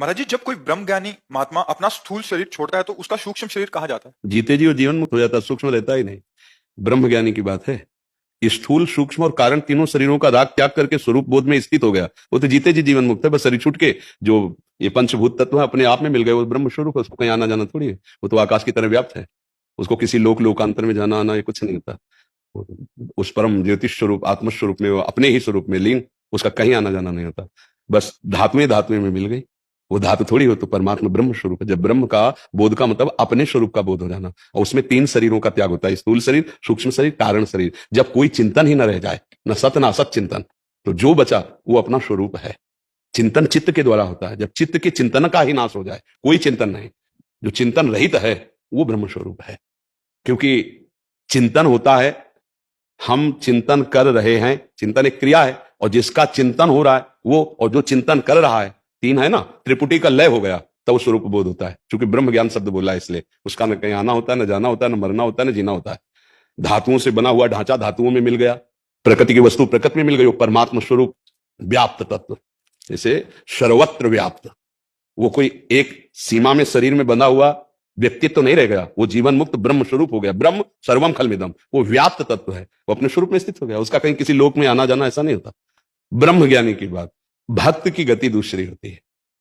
महाराज जी, जब कोई ब्रह्म ज्ञानी महात्मा अपना स्थूल शरीर छोड़ता है तो उसका सूक्ष्म शरीर कहा जाता है? जीते जी वो जीवन मुक्त हो जाता है, सूक्ष्म रहता ही नहीं। ब्रह्म ज्ञानी की बात है। स्थूल, सूक्ष्म और कारण तीनों शरीरों का राग त्याग करके स्वरूप बोध में स्थित हो गया, वो तो जीते जी जीवन मुक्त है। बस शरीर छूट के जो ये पंचभूत तत्व है अपने आप में मिल गए, वो ब्रह्म स्वरूप है। उसको कहीं आना जाना थोड़ी है, वो तो आकाश की तरह व्याप्त है। उसको किसी लोकांतर में जाना आना ये कुछ नहीं होता। उस परम ज्योतिष स्वरूप आत्मस्वरूप में, वो अपने ही स्वरूप में लीन, उसका कहीं आना जाना नहीं होता। बस धातुएं धातुएं में मिल गई। वो धातु थोड़ी हो, तो परमात्मा ब्रह्म स्वरूप है। जब ब्रह्म का बोध का मतलब अपने स्वरूप का बोध हो जाना, और उसमें तीन शरीरों का त्याग होता है, स्थूल शरीर, सूक्ष्म शरीर, कारण शरीर। जब कोई चिंतन ही न रह जाए, न सत न असत चिंतन, तो जो बचा वो अपना स्वरूप है। चिंतन चित्त के द्वारा होता है। जब चित्त के चिंतन का ही नाश हो जाए, कोई चिंतन नहीं, जो चिंतन रहित है वो ब्रह्म स्वरूप है। क्योंकि चिंतन होता है, हम चिंतन कर रहे हैं, चिंतन एक क्रिया है, और जिसका चिंतन हो रहा है वो, और जो चिंतन कर रहा है, तीन है ना, त्रिपुटी का लय हो गया, तब स्वरूप बोध होता है। क्योंकि ब्रह्म ज्ञान शब्द बोला है, इसलिए उसका न कहीं आना होता है, न जाना होता है, न मरना होता है, न जीना होता है। धातुओं से बना हुआ ढांचा धातुओं में मिल गया, प्रकृति की वस्तु प्रकृति में मिल गई, वो परमात्मा स्वरूप व्याप्त तत्व, जैसे सर्वत्र व्याप्त। वो कोई एक सीमा में शरीर में बंधा हुआ व्यक्तित्व तो नहीं रह गया, वो जीवन मुक्त ब्रह्म स्वरूप हो गया। ब्रह्म सर्वम खलमिदम, वो व्याप्त तत्व है, वो अपने स्वरूप में स्थित हो गया। उसका कहीं किसी लोक में आना जाना ऐसा नहीं होता। ब्रह्म ज्ञानी की बात। भक्त की गति दूसरी होती है।